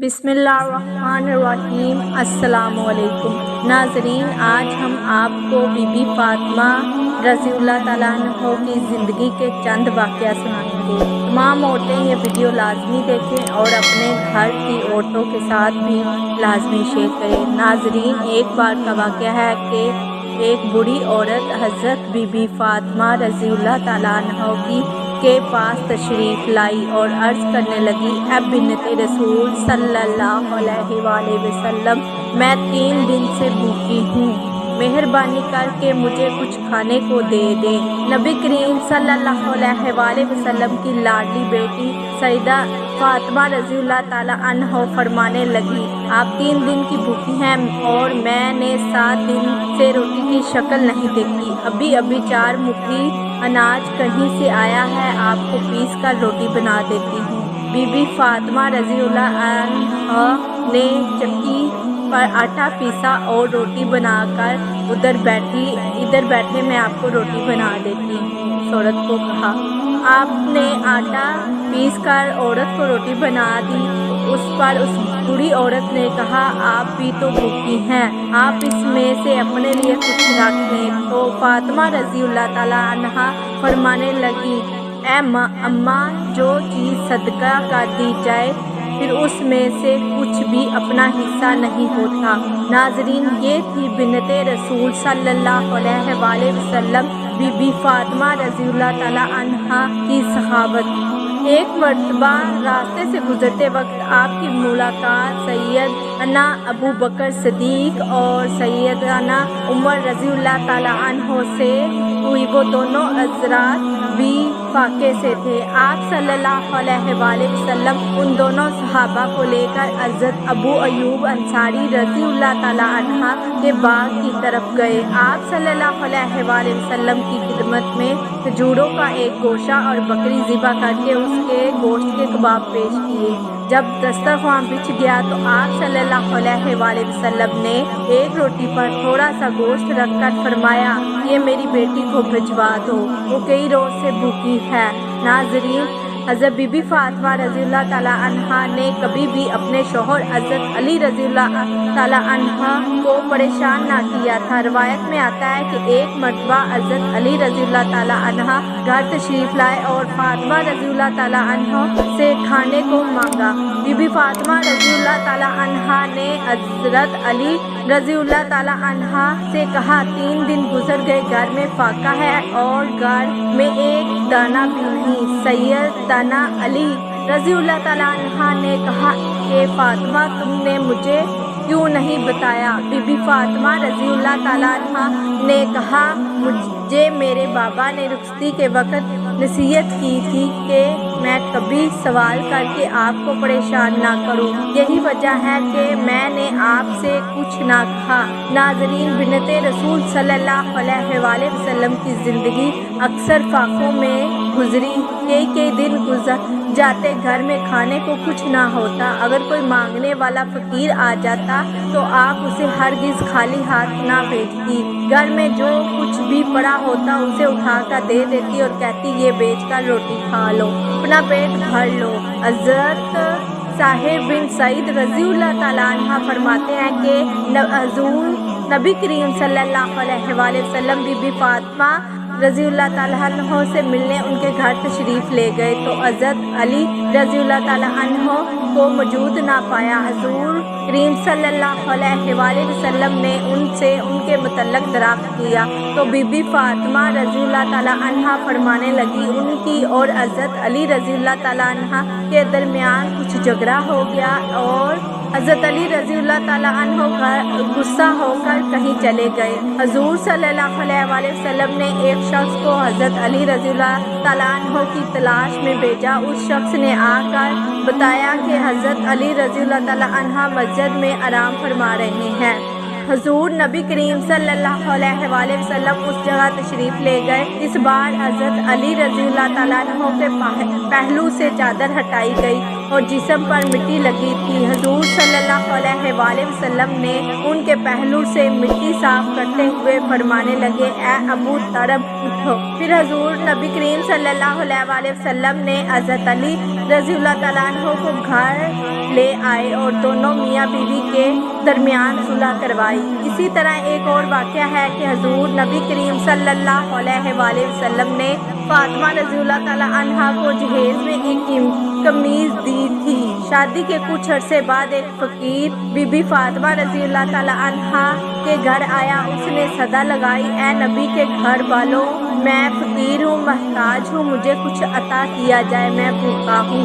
बिस्मिल्लाहिर्रहमानिर्रहीम। अस्सलाम वालेकुम नाज़रीन, आज हम आपको बीबी फातिमा रज़ियल्लाहु ताला अन्हा की ज़िंदगी के चंद वाक़या सुनाएंगे। तमाम औरतें ये वीडियो लाजमी देखें और अपने घर की औरतों के साथ भी लाजमी शेयर करें। नाज़रीन, एक बार का वाक़या है कि एक बूढ़ी औरत हज़रत बीबी फातिमा रज़ियल्लाहु ताला अन्हा के पास तशरीफ़ लाई और अर्ज़ करने लगी, ऐ बिन्नते रसूल सल्लल्लाहु अलैहि वसल्लम, मैं 3 दिन से भूखी हूँ, मेहरबानी करके मुझे कुछ खाने को दे दे। नबी करीम सल्लल्लाहु अलैहि वसल्लम की लाडली बेटी सैयदा फातिमा रज़ियल्लाहु ताला अन्हा फरमाने लगी, आप 3 दिन की भूखी हैं और मैंने 7 दिन से रोटी की शक्ल नहीं देखी। अभी अभी 4 मुट्ठी अनाज कहीं से आया है, आपको पीस कर रोटी बना देती हूँ। बीबी फातिमा रज़ियल्लाहु अन्हा ने चक्की पर आटा पीसा और रोटी बनाकर इधर बैठे मैं आपको रोटी बना देती हूँ। उस औरत को कहा, आपने आटा पीस कर औरत को रोटी बना दी। उस पर उस बूढ़ी औरत ने कहा, आप भी तो भूखी हैं, आप इसमें से अपने लिए कुछ रख लें। तो फातिमा रज़ियल्लाहु ताला अन्हा फरमाने लगी, ऐ अम्मा, जो चीज़ सदका कर दी जाए फिर उसमें से कुछ भी अपना हिस्सा नहीं होता। नाज़रीन, ये थी बिन्नते रसूल सल्लल्लाहु अलैहि वसल्लम बीबी फातिमा रज़ियल्लाहु ताला अन्हा की सहाबत। एक मर्तबा रास्ते से गुजरते वक्त आपकी मुलाकात सैयदना अबू बकर सिद्दीक़ और सैयदना उमर रज़ियल्लाहु ताला अन्हा से हुई। वो दोनों हज़रात भी फाके से थे। आप सल्लल्लाहु अलैहि वसल्लम उन दोनों सहाबा को लेकर हज़रत अबू अयूब अंसारी रज़ियल्लाहु ताला अन्हा के बाग की तरफ गए। आप सल्लल्लाहु अलैहि वसल्लम की खिदमत में खजूरों का एक गोशा और बकरी ज़िबा करके उसके गोश्त के कबाब पेश किए। जब दस्तरख्वां बिछ गया तो आप सल्लल्लाहु अलैहि वसल्लम ने एक रोटी पर थोड़ा सा गोश्त रखकर फरमाया, ये मेरी बेटी को भिजवा दो, वो कई रोज से भूखी है। नाज़रीन, हज़रत बीबी फातिमा रज़ियल्लाहु ताला अन्हा ने कभी भी अपने शौहर हज़रत अली रज़ियल्लाहु ताला अन्हा को परेशान ना किया था। रवायत में आता है कि एक मर्तबा हज़रत अली रज़ियल्लाहु ताला अन्हा घर तशरीफ़ लाए और फातिमा रज़ियल्लाहु ताला अन्हा से खाने को मांगा। बीबी फातिमा रज़ियल्लाहु ताला अन्हा ने हज़रत अली रज़ियल्लाहु ताला अन्हा से कहा, 3 दिन गुजर गए, घर में फाका है और घर में एक दाना भी नहीं। सैयदना अली रज़ियल्लाहु ताला अन्हा ने कहा, ए फातिमा, तुमने मुझे क्यों नहीं बताया? बीबी फातिमा रज़ियल्लाहु ताला अन्हा ने कहा, मुझे मेरे बाबा ने रुखसती के वक्त नसीहत की थी कि मैं कभी सवाल करके आपको परेशान ना करूं। यही वजह है कि मैंने आपसे कुछ ना कहा। नाज़रीन, बिन्नते रसूल सल्लल्लाहु अलैहि वसल्लम की ज़िंदगी अक्सर फाकों में गुजरी। कई दिन गुजर जाते, घर में खाने को कुछ ना होता। अगर कोई मांगने वाला फ़कीर आ जाता तो आप उसे हरगिज़ खाली हाथ ना भेजती। घर में जो कुछ भी पड़ा होता उसे उठाकर दे देती और कहती, ये बेचकर रोटी खा लो, अपना पेट भर लो। हज़रत साहिब बिन सईद रज़ियल्लाहु ताला अन्हा फरमाते हैं कि हज़ूर नबी करीम सल्लल्लाहु अलैहि वसल्लम बीबी फातिमा रज़ियल्लाहु ताला अन्हा से मिलने उनके घर तशरीफ़ ले गए तो हज़रत अली रज़ियल्लाहु ताला अन्हा को मौजूद ना पाया। हज़ूर करीम सल्लल्लाहु अलैहि वसल्लम ने उनसे उनके मुतल्लक दराफ़्त किया तो बीबी फातिमा रज़ियल्लाहु ताला अन्हा फरमाने लगी, उनकी और हज़रत अली रज़ियल्लाहु ताला अन्हा के दरमियान कुछ झगड़ा हो गया और हज़रत अली रज़ियल्लाहु ताला अन्हा गुस्सा होकर कहीं चले गए। हज़ूर सल्लल्लाहु अलैहि वसल्लम ने एक शख्स को हज़रत अली रज़ियल्लाहु ताला अन्हा की तलाश में भेजा। उस शख्स ने आकर बताया कि हज़रत अली रज़ियल्लाहु ताला अन्हा मस्जिद में आराम फरमा रहे हैं। हज़ूर नबी करीम सल्लल्लाहु अलैहि वसल्लम उस जगह तशरीफ़ ले गए। इस बार हज़रत अली रज़ियल्लाहु ताला अन्हा के पहलू से चादर हटाई गई और जिस्म पर मिट्टी लगी थी। हज़ूर सल्लल्लाहु अलैहि वसल्लम ने उनके पहलू से मिट्टी साफ करते हुए फरमाने लगे, ए अबू तरब, उठो। फिर हज़ूर नबी करीम सल्लल्लाहु अलैहि वसल्लम ने हज़रत अली रज़ी अल्लाह ताला अन्हो को घर ले आए और दोनों मियाँ बीवी के दरमियान सुलह करवाई। इसी तरह एक और वाक़या है कि हजूर नबी करीम सल्लल्लाहु अलैहि वसल्लम ने फातिमा रज़ी अल्लाह ताला अन्हा को जहेज में एक कमीज़ दी थी। शादी के कुछ अरसे बाद एक फ़कीर बीबी फातिमा रज़ी अल्लाह ताला अन्हा के घर आया। उसने सदा लगाई, ए नबी के घर वालों, मैं फ़कीर हूँ, महताज हूँ, मुझे कुछ अता किया जाए, मैं भूखा हूँ,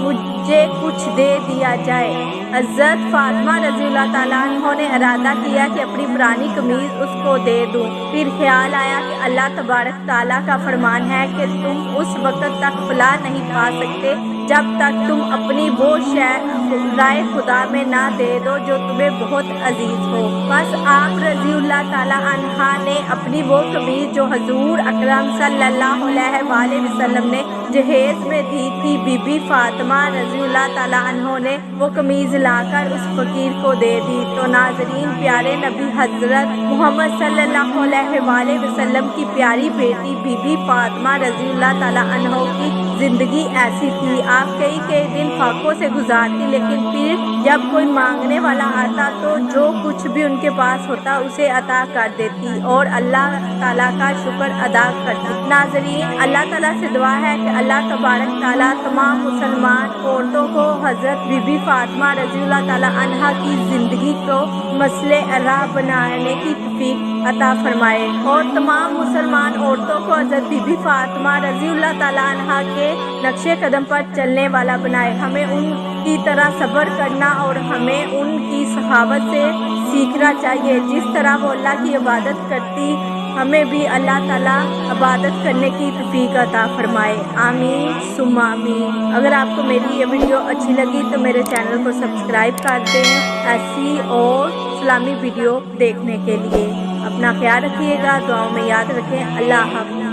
मुझे कुछ दे दिया जाए। हज़रत फातिमा रज़ी अल्लाह ताला अन्हा ने इरादा किया कि अपनी पुरानी कमीज़ उसको दे दूँ। फिर ख्याल आया कि अल्लाह तबारक ताला का फरमान है कि तुम उस वक़्त तक फलाह नहीं पा सकते जब तक तुम अपनी वो राय खुदा में ना दे दो जो तुम्हें बहुत अजीज़ हो। बस आप रज़ी अल्लाह ताला अन्हा ने अपनी वो कमीज़ जो हजूर अकरम सल्लल्लाहु अलैहि वसल्लम ने जहेज में दी थी, बीबी फातिमा रज़ी अल्लाह ताला अन्हा ने वो कमीज़ लाकर उस फ़कीर को दे दी। तो नाज़रीन, प्यारे नबी हज़रत मोहम्मद सल्लल्लाहु अलैहि वसल्लम की प्यारी बेटी बीबी फातिमा रज़ी अल्लाह ताला अन्हा की ज़िंदगी ऐसी थी। आप कई दिन फाकों से गुजारती, लेकिन फिर जब कोई मांगने वाला आता तो जो कुछ भी उनके पास होता उसे अता कर देती और अल्लाह ताला का शुक्र अदा करती। नाज़रीन, अल्लाह ताला से दुआ है कि अल्लाह तबारक ताला तमाम मुसलमान औरतों को हज़रत बीबी फातिमा रज़ी अल्लाह ताला अन्हा की ज़िंदगी को मसले राह बनाने की तौफीक अता फरमाए और तमाम मुसलमान औरतों को हज़रत बीबी फातिमा रज़ी अल्लाह ताला अन्हा के नक्शे कदम पर चलने वाला बनाए। हमें उनकी तरह सब्र करना और हमें उनकी सहाबत से सीखना चाहिए। जिस तरह वो अल्लाह की इबादत करती, हमें भी अल्लाह ताला इबादत करने की तौफीक अता फरमाए। आमीन सुम्मा आमीन। अगर आपको मेरी ये वीडियो अच्छी लगी तो मेरे चैनल को सब्सक्राइब कर दें ऐसी और इस्लामी वीडियो देखने के लिए। अपना ख्याल रखिएगा, दुआओं में याद रखें। अल्लाह हाफ़िज़।